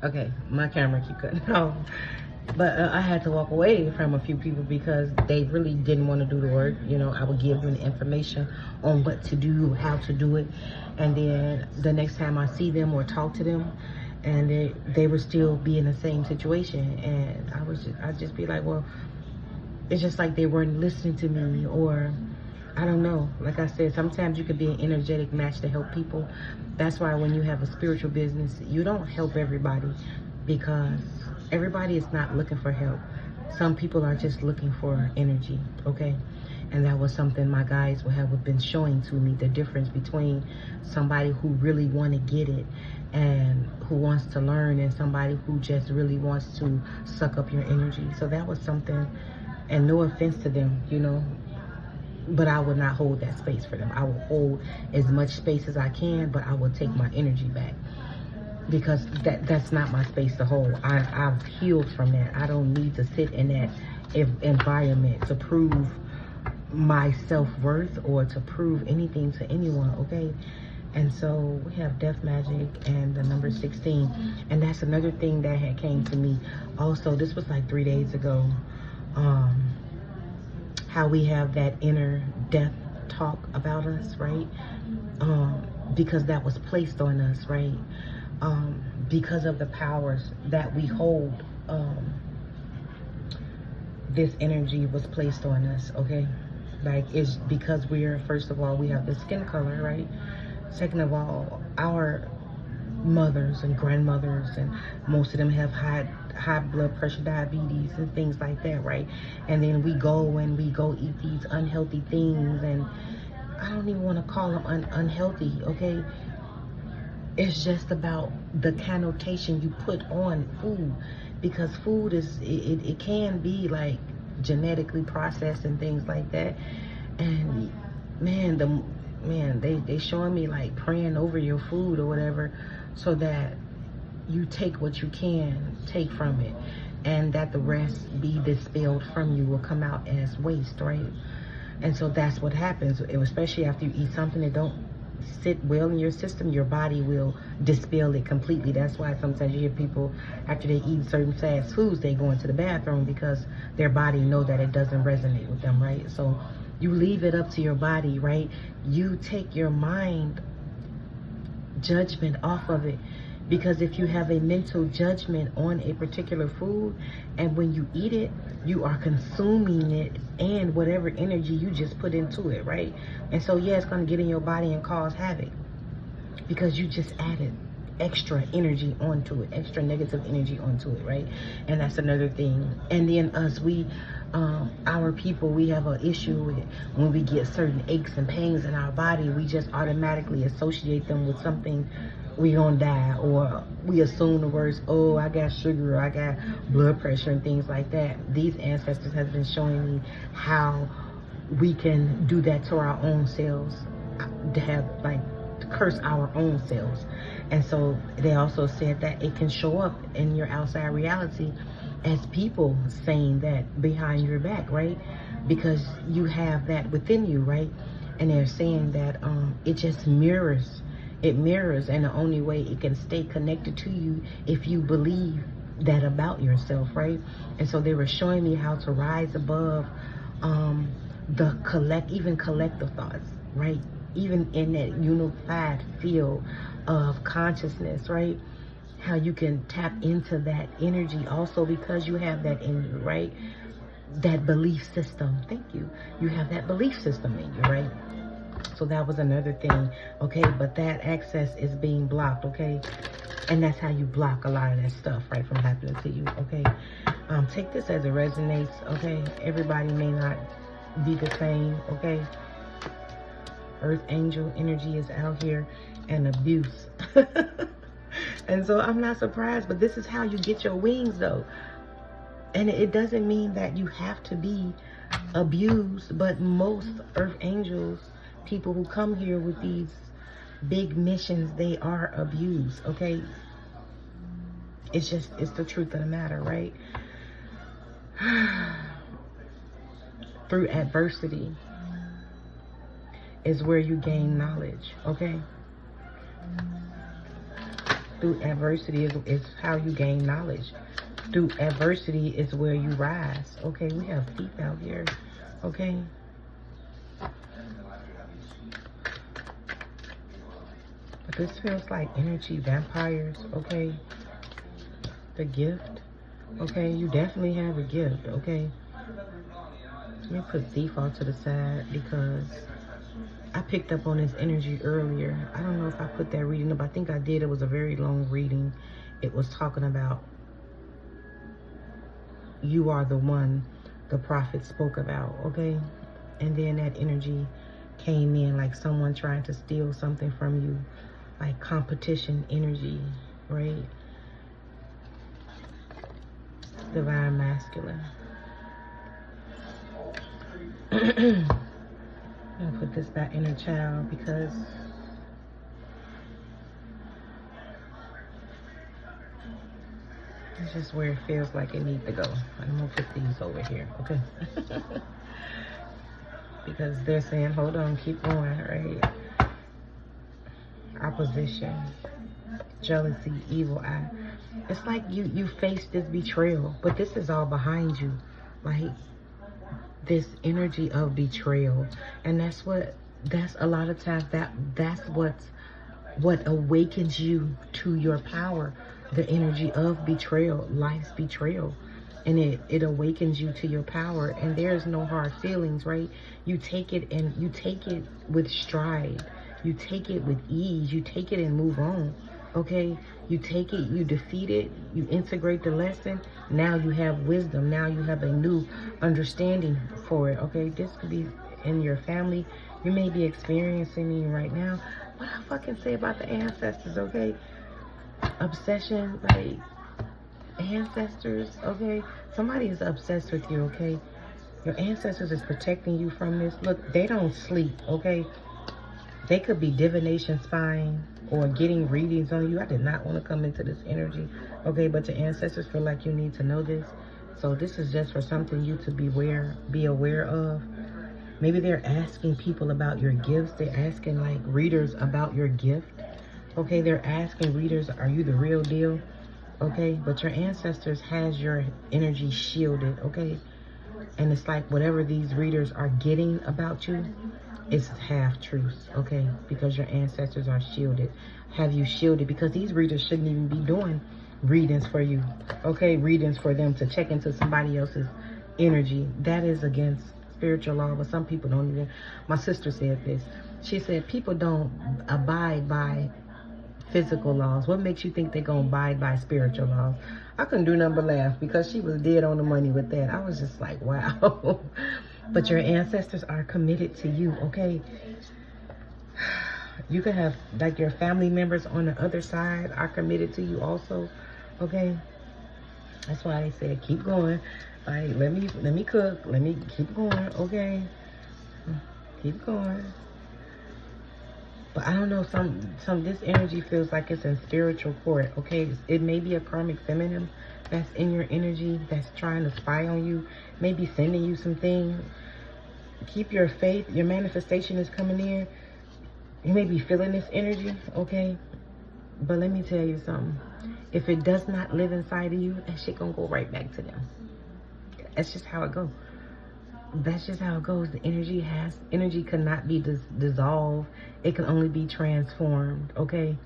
Okay, my camera keep cutting off. But I had to walk away from a few people because they really didn't want to do the work. You know, I would give them the information on what to do, how to do it. And then the next time I see them or talk to them, and they would still be in the same situation. And I'd just be like, well, it's just like they weren't listening to me, or I don't know. Like I said, sometimes you could be an energetic match to help people. That's why when you have a spiritual business, you don't help everybody, because everybody is not looking for help. Some people are just looking for energy, okay? And that was something my guides would have been showing to me, the difference between somebody who really want to get it and who wants to learn, and somebody who just really wants to suck up your energy. So that was something, and no offense to them, you know, but I would not hold that space for them. I will hold as much space as I can, but I will take my energy back, because that's not my space to hold. I've healed from that. I don't need to sit in that environment to prove my self-worth or to prove anything to anyone, okay? And so we have Death Magic and the number 16. And that's another thing that had came to me also. This was like 3 days ago. How we have that inner death talk about us, right? Because that was placed on us, right? Because of the powers that we hold, this energy was placed on us, okay? Like, it's because we're, first of all, we have the skin color, right? Second of all, our mothers and grandmothers, and most of them have high blood pressure, diabetes, and things like that, right? And then we go eat these unhealthy things, and I don't even want to call them unhealthy, okay? It's just about the connotation you put on food, because food is, it can be like genetically processed and things like that. And they showing me like praying over your food or whatever, so that you take what you can take from it, and that the rest be dispelled from you, will come out as waste, right? And so that's what happens, especially after you eat something that don't sit well in your system. Your body will dispel it completely. That's why sometimes you hear people, after they eat certain fast foods, they go into the bathroom, because their body know that it doesn't resonate with them, right? So you leave it up to your body, right? You take your mind judgment off of it, because if you have a mental judgment on a particular food, and when you eat it, you are consuming it and whatever energy you just put into it, right? And so yeah, it's going to get in your body and cause havoc, because you just added extra energy onto it, extra negative energy onto it, right? And that's another thing. And then us, our people, we have an issue with when we get certain aches and pains in our body, we just automatically associate them with something, we gonna die, or we assume the words, oh, I got sugar, or I got blood pressure, and things like that. These ancestors have been showing me how we can do that to our own selves, to have like to curse our own selves. And so they also said that it can show up in your outside reality as people saying that behind your back, right? Because you have that within you, right? And they're saying that it just mirrors. It mirrors, and the only way it can stay connected to you if you believe that about yourself, right? And so they were showing me how to rise above the collective thoughts, right? Even in that unified field of consciousness, right? How you can tap into that energy also, because you have that in you, right? That belief system. Thank you. You have that belief system in you, right? So that was another thing, okay? But that access is being blocked, okay? And that's how you block a lot of that stuff, right, from happening to you, okay? Take this as it resonates, okay? Everybody may not be the same, okay? Earth angel energy is out here, and abuse. And so I'm not surprised, but this is how you get your wings, though. And it doesn't mean that you have to be abused, but most earth angels, people who come here with these big missions, they are abused, okay? It's the truth of the matter, right? Through adversity is where you gain knowledge, okay? Through adversity is how you gain knowledge. Through adversity is where you rise. Okay, we have feet out here. Okay. But this feels like energy vampires. Okay. The gift. Okay, you definitely have a gift. Okay. Let me put thief off to the side because I picked up on this energy earlier. I don't know if I put that reading up. I think I did. It was a very long reading. It was talking about you are the one the prophet spoke about, okay? And then that energy came in like someone trying to steal something from you, like competition energy, right? Divine masculine. I'm gonna put this back inner child because it's just where it feels like it needs to go. I'm gonna put these over here, okay? Because they're saying, hold on, keep going, right? Opposition, jealousy, evil eye. It's like you face this betrayal, but this is all behind you. Like this energy of betrayal. And that's a lot of times that's what awakens you to your power. The energy of betrayal, life's betrayal. And it awakens you to your power. And there's no hard feelings, right? You take it and you take it with stride. You take it with ease. You take it and move on. Okay? You take it, you defeat it, you integrate the lesson. Now you have wisdom. Now you have a new understanding for it. Okay? This could be in your family. You may be experiencing it right now. What I fucking say about the ancestors, okay? Obsession, like ancestors, okay? Somebody is obsessed with you, okay? Your ancestors is protecting you from this. Look, they don't sleep, okay? They could be divination spying or getting readings on you. I did not want to come into this energy, okay? But your ancestors feel like you need to know this. So this is just for something you to be aware of. Maybe they're asking people about your gifts. They're asking like readers about your gift. Okay, they're asking readers, are you the real deal? Okay, but your ancestors has your energy shielded, okay? And it's like whatever these readers are getting about you, it's half truths, okay? Because your ancestors are shielded. Have you shielded? Because these readers shouldn't even be doing readings for you, okay? Readings for them to check into somebody else's energy. That is against spiritual law, but some people don't even. My sister said this. She said people don't abide by physical laws. What makes you think they're going to abide by spiritual laws? I couldn't do nothing but laugh because she was dead on the money with that. I was just like, wow. But your ancestors are committed to you, okay? You can have, like, your family members on the other side are committed to you also, okay? That's why they said, keep going. Like, let me cook. Let me keep going, okay? Keep going. But I don't know, this energy feels like it's in spiritual court, okay? It may be a karmic feminine that's in your energy, that's trying to spy on you, maybe sending you some things. Keep your faith. Your manifestation is coming in. You may be feeling this energy, okay? But let me tell you something. If it does not live inside of you, that shit gonna go right back to them. That's just how it goes. That's just how it goes. The energy cannot be dissolved. It can only be transformed, okay?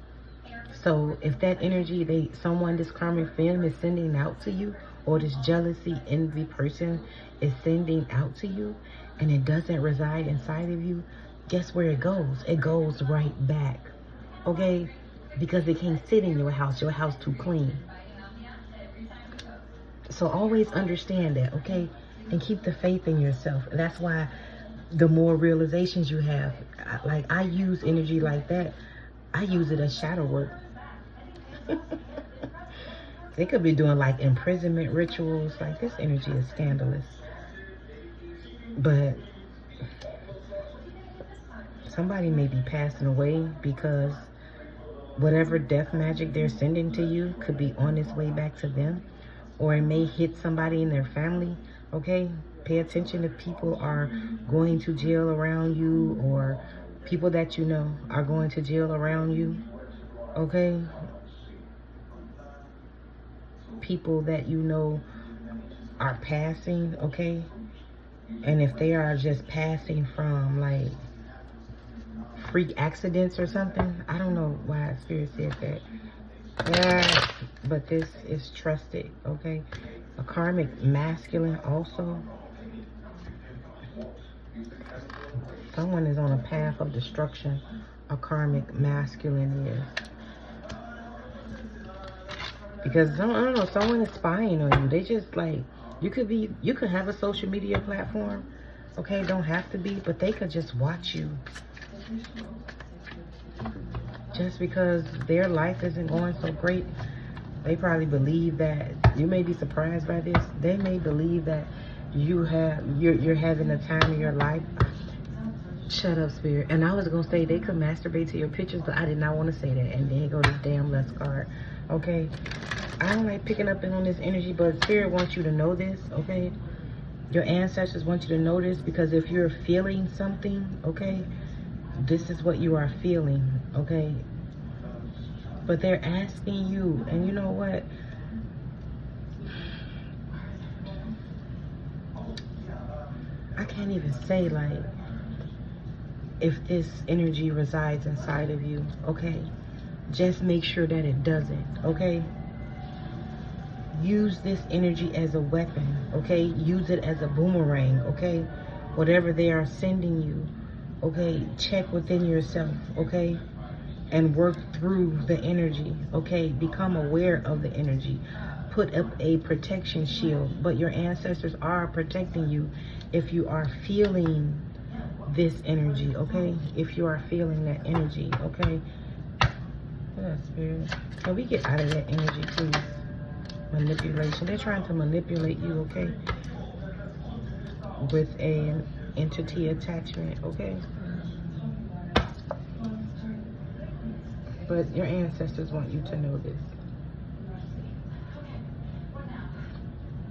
So if that energy, this karmic film is sending out to you, or this jealousy, envy person is sending out to you, and it doesn't reside inside of you, guess where it goes? It goes right back, okay? Because it can't sit in your house too clean. So always understand that, okay? And keep the faith in yourself. That's why the more realizations you have, like I use energy like that, I use it as shadow work. They could be doing like imprisonment rituals. Like this energy is scandalous. But somebody may be passing away because whatever death magic they're sending to you could be on its way back to them. Or it may hit somebody in their family. Okay, pay attention if people are going to jail around you, or people that you know are going to jail around you. Okay, people that you know are passing, okay? And if they are just passing from like freak accidents or something, I don't know why Spirit said that. Yeah, but this is trusted, okay? A karmic masculine also. Someone is on a path of destruction. A karmic masculine is. Because I don't know, someone is spying on you. They just like, you could have a social media platform, okay? Don't have to be, but they could just watch you. Just because their life isn't going so great, they probably believe that, you may be surprised by this, they may believe that you're having the time of your life. Shut up, Spirit. And I was gonna say they could masturbate to your pictures, but I did not want to say that. And then go this damn lust card. Okay, I don't like picking up on this energy, but Spirit wants you to know this. Okay, your ancestors want you to know this, because if you're feeling something, okay, this is what you are feeling, okay? But they're asking you, and you know what? I can't even say, like, if this energy resides inside of you, okay? Just make sure that it doesn't, okay? Use this energy as a weapon, okay? Use it as a boomerang, okay? Whatever they are sending you, okay, check within yourself, okay, and work through the energy, okay? Become aware of the energy. Put up a protection shield, but your ancestors are protecting you if you are feeling this energy, okay? If you are feeling that energy, okay? Yeah, Spirit. Can we get out of that energy, please? Manipulation. They're trying to manipulate you, okay? With an entity attachment, okay? But your ancestors want you to know this.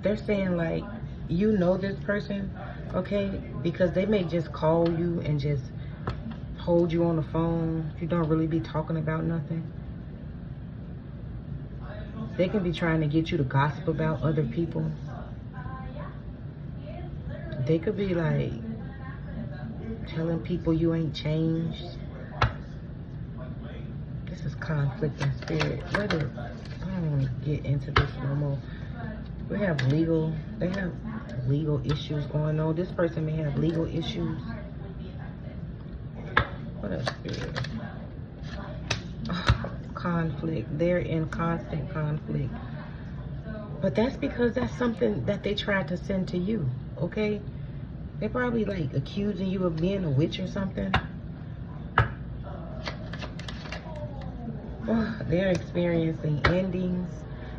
They're saying, like, you know this person, okay? Because they may just call you and just hold you on the phone. You don't really be talking about nothing. They can be trying to get you to gossip about other people. They could be like telling people you ain't changed. This is conflict in spirit. I don't want to get into this no more. They have legal issues going on. This person may have legal issues. What else, Spirit? Oh, conflict. They're in constant conflict. But that's because that's something that they tried to send to you, okay? They're probably like accusing you of being a witch or something. Oh, they're experiencing endings,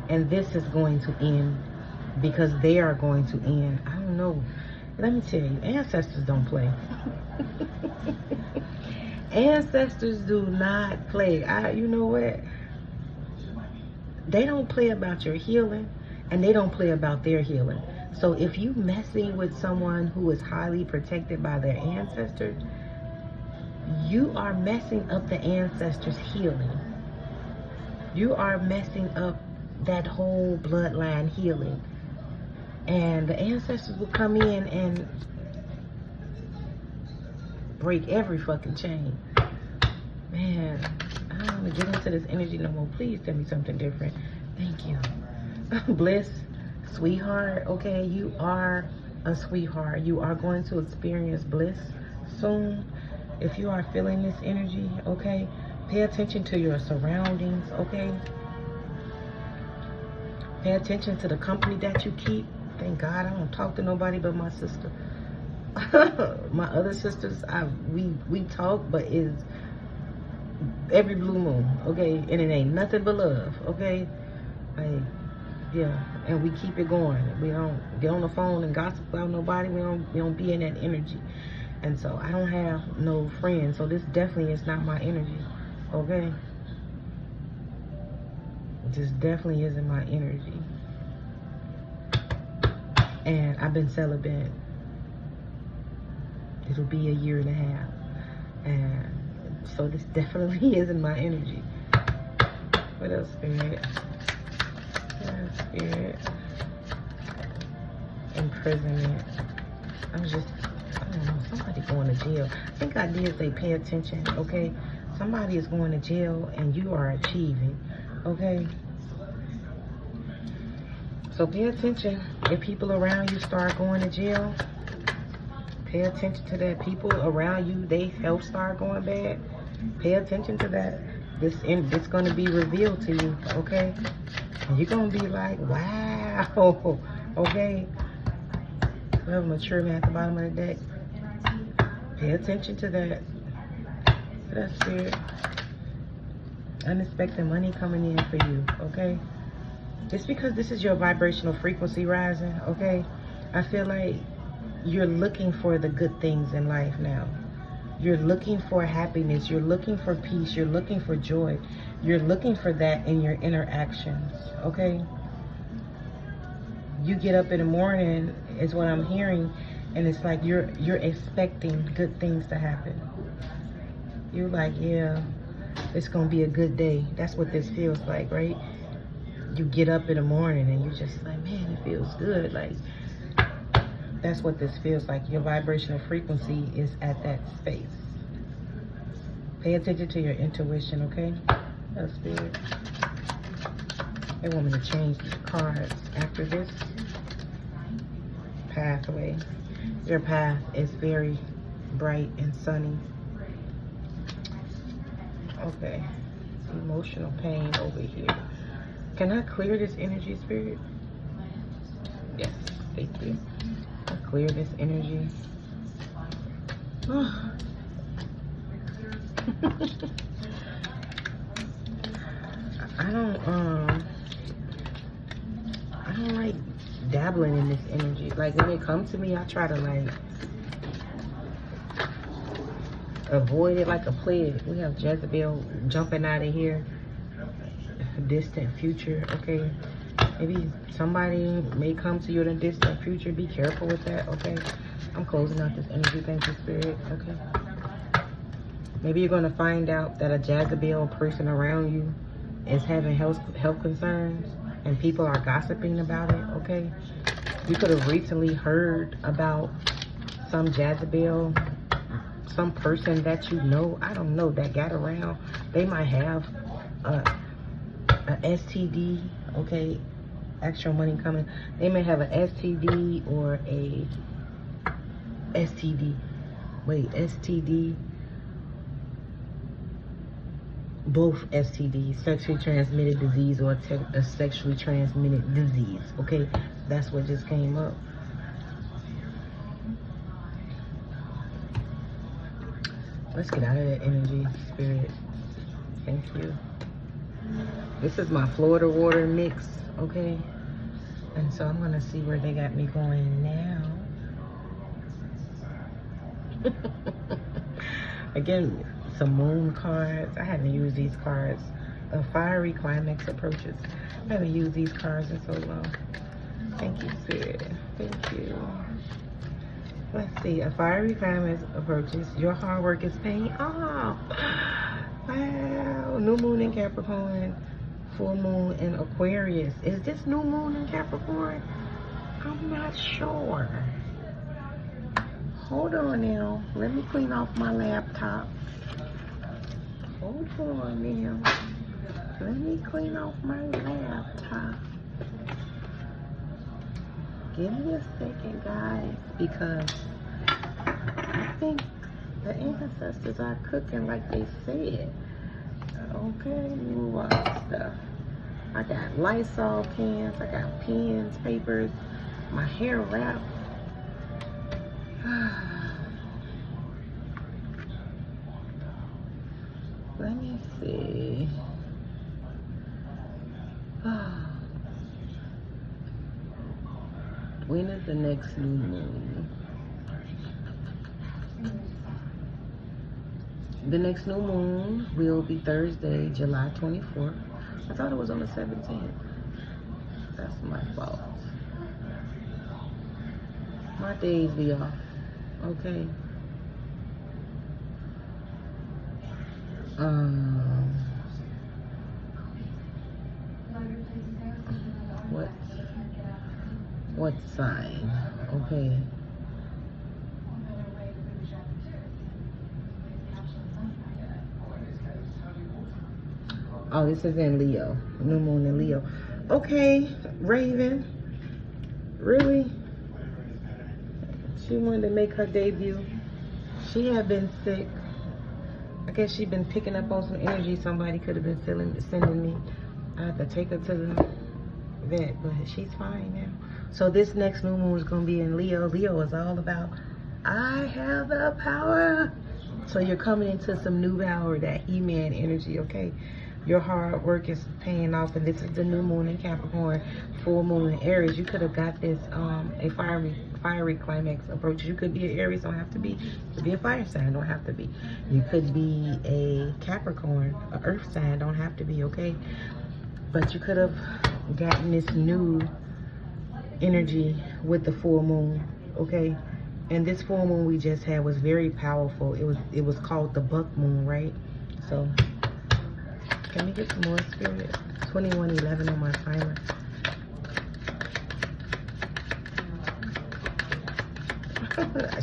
and this is going to end because they are going to end. I don't know. Let me tell you, ancestors don't play. Ancestors do not play. You know what? They don't play about your healing, and they don't play about their healing. So if you messing with someone who is highly protected by their ancestors, you are messing up the ancestors' healing. You are messing up that whole bloodline healing. And the ancestors will come in and break every fucking chain. Man, I don't want to get into this energy no more. Please tell me something different. Thank you. Bliss, sweetheart, okay? You are a sweetheart. You are going to experience bliss soon. If you are feeling this energy, okay? Pay attention to your surroundings, okay? Pay attention to the company that you keep. Thank God I don't talk to nobody but my sister. My other sisters, we talk, but it's every blue moon, okay? And it ain't nothing but love, okay? Like, yeah, and we keep it going. We don't get on the phone and gossip about nobody. We don't be in that energy. And so I don't have no friends, so this definitely is not my energy, okay? This definitely isn't my energy. And I've been celibate. It'll be a year and a half. And so this definitely isn't my energy. What else, Spirit? Yeah, Spirit. Spirit. Imprisonment. I don't know, somebody going to jail. I think I did say pay attention, okay? Somebody is going to jail and you are achieving, okay? So pay attention. If people around you start going to jail, pay attention to that. People around you, they health start going bad. Pay attention to that. It's going to be revealed to you, okay? And you're going to be like, wow, okay? We have a mature man at the bottom of the deck. Pay attention to that. That's Spirit. Unexpected money coming in for you, okay? It's because this is your vibrational frequency rising, okay? I feel like you're looking for the good things in life now. You're looking for happiness. You're looking for peace. You're looking for joy. You're looking for that in your interactions, okay? You get up in the morning is what I'm hearing, and it's like you're expecting good things to happen. You're like, yeah, it's gonna be a good day. That's what this feels like, right? You get up in the morning and you're just like, man, it feels good. Like, that's what this feels like. Your vibrational frequency is at that space. Pay attention to your intuition, okay? That's Spirit. They want me to change the cards after this. Pathway. Your path is very bright and sunny. Okay. Emotional pain over here. Can I clear this energy, Spirit? Yes, thank you. I clear this energy. I don't like dabbling in this energy. Like, when it comes to me, I try to like avoid it like a plague. We have Jezebel jumping out of here. Distant future, okay? Maybe somebody may come to you in a distant future. Be careful with that, okay? I'm closing out this energy. Thank you, Spirit, okay? Maybe you're going to find out that a Jezebel person around you is having health concerns and people are gossiping about it, okay? You could have recently heard about some Jezebel, some person that you know, I don't know, that got around. They might have a STD, okay? Extra money coming. They may have an STD or a STD. Wait, STD. Both STDs, sexually transmitted disease or a sexually transmitted disease, okay? That's what just came up. Let's get out of that energy, Spirit. Thank you. This is my Florida water mix, okay? And so I'm gonna see where they got me going now. Again, some moon cards. I haven't used these cards. A fiery climax approaches. I haven't used these cards in so long. Thank you, Spirit. Thank you. Let's see. A fiery climax approaches. Your hard work is paying off. Wow. New moon in Capricorn. Full moon in Aquarius. Is this new moon in Capricorn? I'm not sure. Hold on now. Let me clean off my laptop. Hold on now. Let me clean off my laptop. Give me a second, guys, because I think the ancestors are cooking like they said. Okay, move on stuff. I got Lysol cans, I got pens, papers, my hair wrap. Let me see. When is the next new moon? The next new moon will be Thursday, July 24th. I thought it was on the 17th. That's my fault. My days be off. Okay. What? What sign? Okay. Oh, this is in Leo. New moon in Leo. Okay, Raven. Really? She wanted to make her debut. She had been sick. I guess she'd been picking up on some energy somebody could have been sending me. I had to take her to the vet, but she's fine now. So this next new moon is going to be in Leo. Leo is all about, I have the power. So you're coming into some new power, that He-Man energy, okay? Your hard work is paying off, and this is the new moon in Capricorn, full moon in Aries. You could have got this, a fiery climax approach. You could be an Aries, don't have to be. You could be a fire sign, don't have to be. You could be a Capricorn, an earth sign, don't have to be, okay? But you could have gotten this new energy with the full moon, okay? And this full moon we just had was very powerful. It was called the buck moon, right? So can we get some more spirit? 2111 on my timer.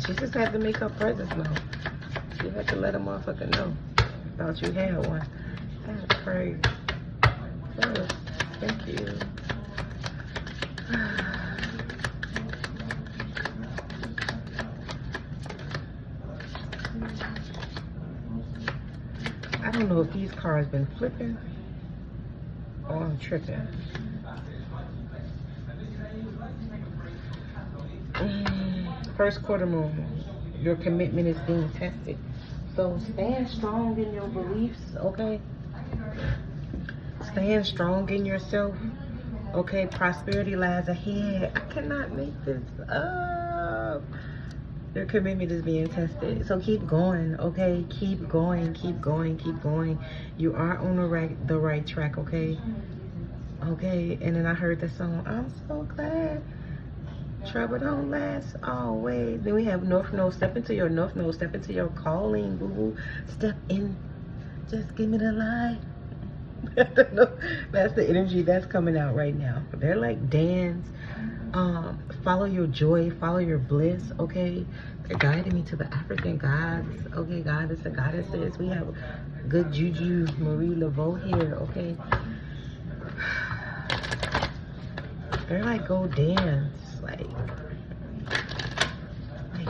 She just had to make her presence known. She had to let a motherfucker know. Thought you had one. That's crazy. Yes, thank you. I don't know if these cards been flipping or I'm tripping. First quarter moon, your commitment is being tested. So stand strong in your beliefs, okay? Stand strong in yourself, okay? Prosperity lies ahead. I cannot make this up. Your commitment is being tested. So keep going, okay? Keep going, keep going, keep going. You are on the right track, okay? Okay, and then I heard the song, I'm so glad. Trouble don't last always. Then we have North Node. Step into your North Node. Step into your calling, boo-boo. Step in. Just give me the light. That's the energy that's coming out right now. They're like, dance. Follow your joy. Follow your bliss, okay? They're guiding me to the African gods. Okay, goddess and goddesses. We have good Juju Marie Laveau here, okay? They're like, go dance. Like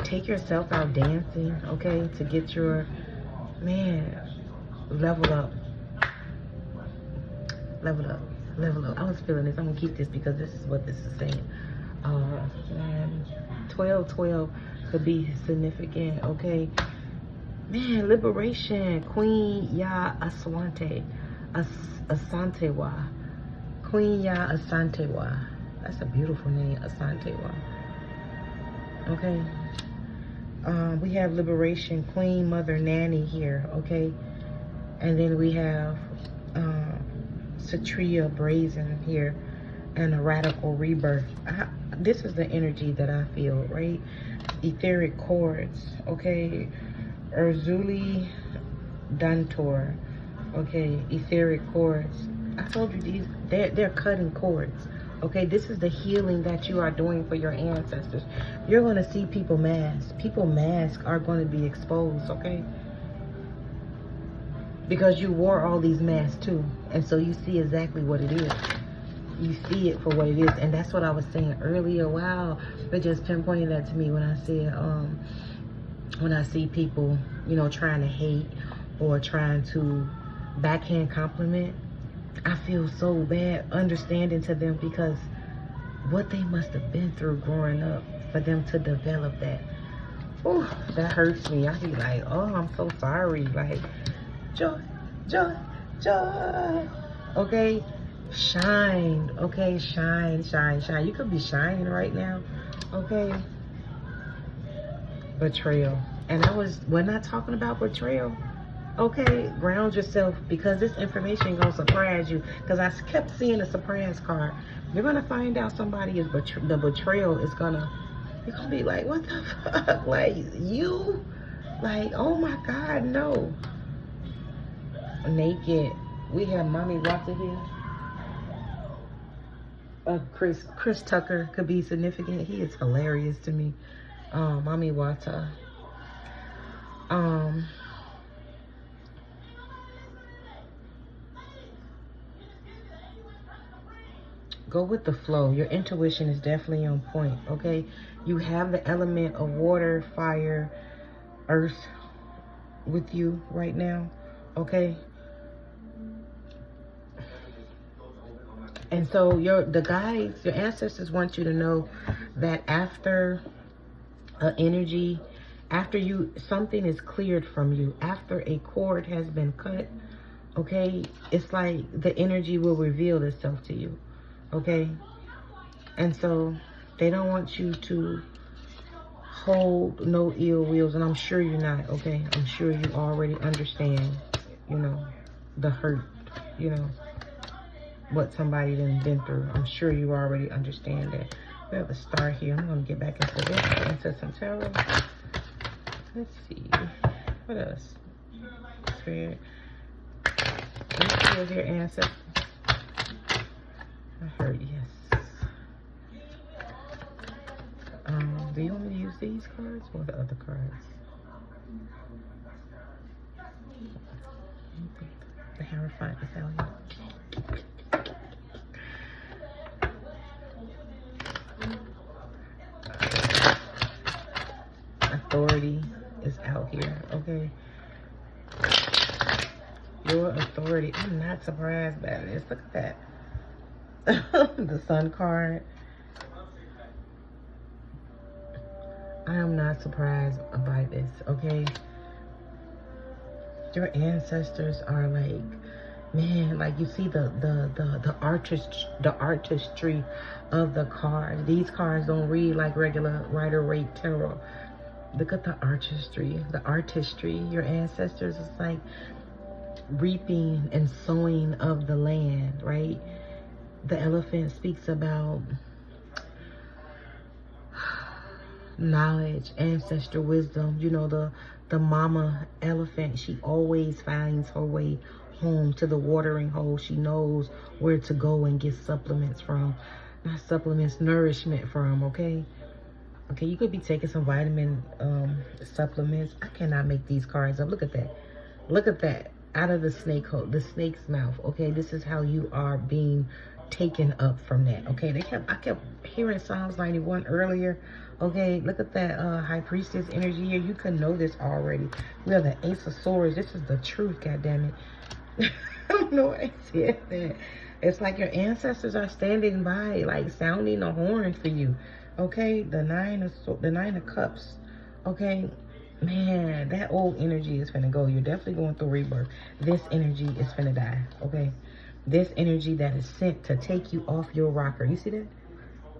take yourself out dancing, okay, to get your, man, level up. Level up. Level up. I was feeling this. I'm going to keep this because this is what this is saying. Man, 12-12 could be significant, okay? Man, liberation. Queen Ya Asante. Asantewa. Queen Ya Asantewa. That's a beautiful name, Asantewa. Okay. We have liberation, Queen Mother Nanny here, okay? And then we have Satria Brazen here and a radical rebirth. This is the energy that I feel, right? Etheric cords, okay? Urzuli Dantor, okay? Etheric cords. I told you these, they're cutting cords. Okay, this is the healing that you are doing for your ancestors. You're going to see people mask. People mask are going to be exposed, okay? Because you wore all these masks too. And so you see exactly what it is. You see it for what it is. And that's what I was saying earlier. Wow. They just pinpointed that to me when I said, when I see people, you know, trying to hate or trying to backhand compliment. I feel so bad understanding to them because what they must have been through growing up for them to develop that. Oh, that hurts me. I be like, oh, I'm so sorry. Like, joy, joy, joy. Okay, shine. Okay, shine, shine, shine. You could be shining right now. Okay. Betrayal. And we're not talking about betrayal. Okay, ground yourself because this information gonna surprise you. Because I kept seeing a surprise card. You're gonna find out somebody is the betrayal is gonna. You're gonna be like, what the fuck? Like you? Like, oh my God, no. Naked. We have Mommy Rata here. Chris Tucker could be significant. He is hilarious to me. Mami Wata. Go with the flow. Your intuition is definitely on point, okay? You have the element of water, fire, earth with you right now, okay? And so the guides, your ancestors want you to know that after energy, after something is cleared from you, after a cord has been cut, okay, it's like the energy will reveal itself to you, okay? And so they don't want you to hold no ill wills, and I'm sure you're not, okay? I'm sure you already understand, you know, the hurt, you know, what somebody done been through. I'm sure you already understand that. We have a star here. I'm going to get back into this, into some tarot. Let's see. What else? Spirit. Let's see your ancestors. I heard yes. Do you want me to use these cards or the other cards? The Hierophant is out here. Authority is out here, okay? Your authority. I'm not surprised by this. Look at that. The Sun card. I am not surprised by this, okay? Your ancestors are like, man, like you see the artistry of the cards. These cards don't read like regular Rider-Waite tarot. Look at the artistry. Your ancestors is like reaping and sowing of the land, right? The elephant speaks about knowledge, ancestral wisdom. You know, the mama elephant, she always finds her way home to the watering hole. She knows where to go and get supplements from. Not supplements, nourishment from, okay? Okay, you could be taking some vitamin supplements. I cannot make these cards up. Look at that. Look at that. Out of the snake hole, the snake's mouth. Okay, this is how you are being taken up from that. Okay, I kept hearing Psalms 91 earlier. Okay, look at that High Priestess energy here. You could know this already. We have the Ace of Swords. This is the truth, goddammit. I don't know why I said that. It's like your ancestors are standing by, like sounding a horn for you. Okay, the Nine of Cups. Okay, man, that old energy is finna go. You're definitely going through rebirth. This energy is finna die. Okay, this energy that is sent to take you off your rocker. You see that?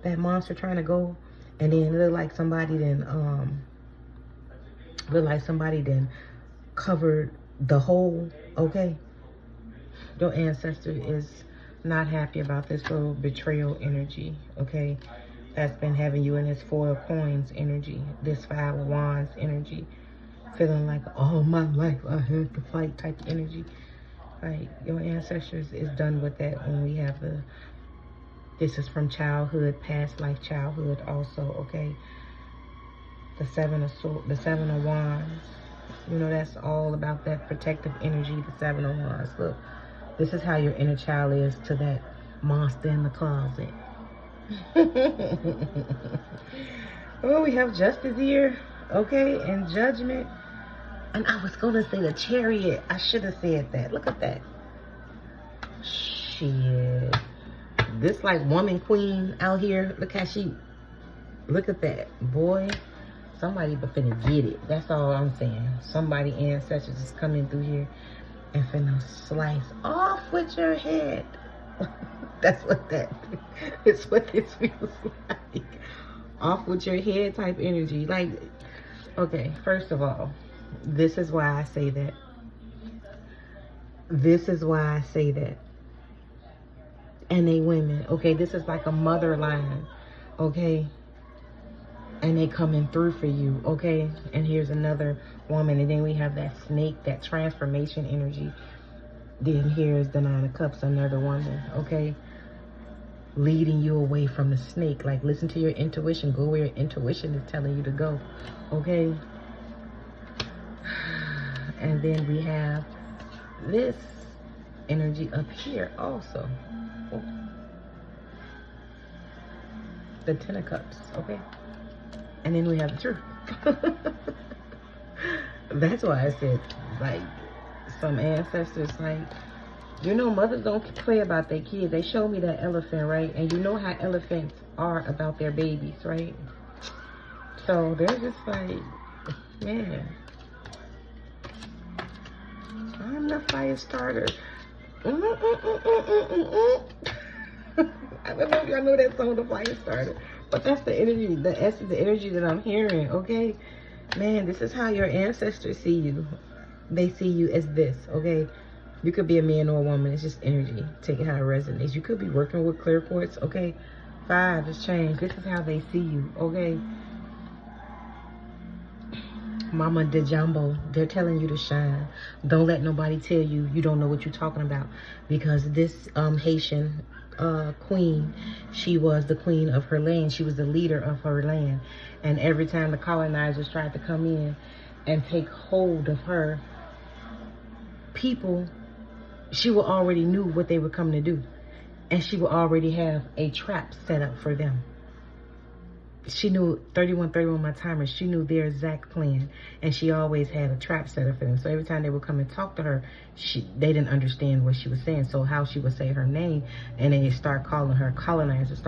That monster trying to go, and then it look like somebody then covered the hole. Okay, your ancestor is not happy about this little betrayal energy. Okay. That's been having you in this Four of Coins energy, this Five of Wands energy, feeling like all my life I had to fight type of energy. Like your ancestors is done with that when we have this is from childhood, past life childhood also, okay? The Seven of Wands, you know, that's all about that protective energy, the Seven of Wands. Look, this is how your inner child is to that monster in the closet. Oh, we have Justice here, okay, and Judgment. And I was gonna say the Chariot. I should have said that. Look at that. Shit. This like woman queen out here. Look how look at that. Boy, somebody but finna get it. That's all I'm saying. Somebody ancestors is coming through here and finna slice off with your head. That's what it's what this feels like. Off with your head type energy. Like, okay, first of all, this is why I say that. This is why I say that. And they women, okay, this is like a mother line, okay? And they coming through for you, okay? And here's another woman, and then we have that snake, that transformation energy. Then here's the Nine of Cups, another woman, okay? leading you away from the snake. Like, listen to your intuition. Go where your intuition is telling you to go. Okay? And then we have this energy up here also. The Ten of Cups. Okay? And then we have the Truth. That's why I said, like, some ancestors, like, you know, mothers don't play about their kids. They show me that elephant, right? And you know how elephants are about their babies, right? So they're just like, man, I'm the fire starter. I don't know if y'all know that song, The Fire Starter. But that's the energy, the essence, the energy that I'm hearing, okay? Man, this is how your ancestors see you. They see you as this, okay? You could be a man or a woman. It's just energy. Take it how it resonates. You could be working with clear quartz, okay? 5 is change. This is how they see you, okay? Mama de Jumbo, they're telling you to shine. Don't let nobody tell you you don't know what you're talking about. Because this Haitian queen, she was the queen of her land. She was the leader of her land. And every time the colonizers tried to come in and take hold of her, people, she will already knew what they were coming to do. And she will already have a trap set up for them. She knew 3131 my timer. She knew their exact plan, and she always had a trap set up for them. So every time they would come and talk to her, they didn't understand what she was saying. So how she would say her name, and then they start calling her colonizers,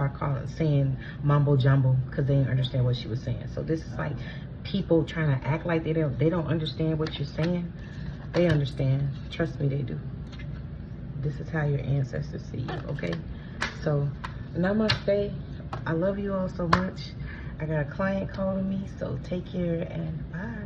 saying mumbo jumbo, because they didn't understand what she was saying. So this is like people trying to act like they don't understand what you're saying. They understand. Trust me, they do. This is how your ancestors see you. Okay. So namaste. I love you all so much. I got a client calling me, so take care and bye.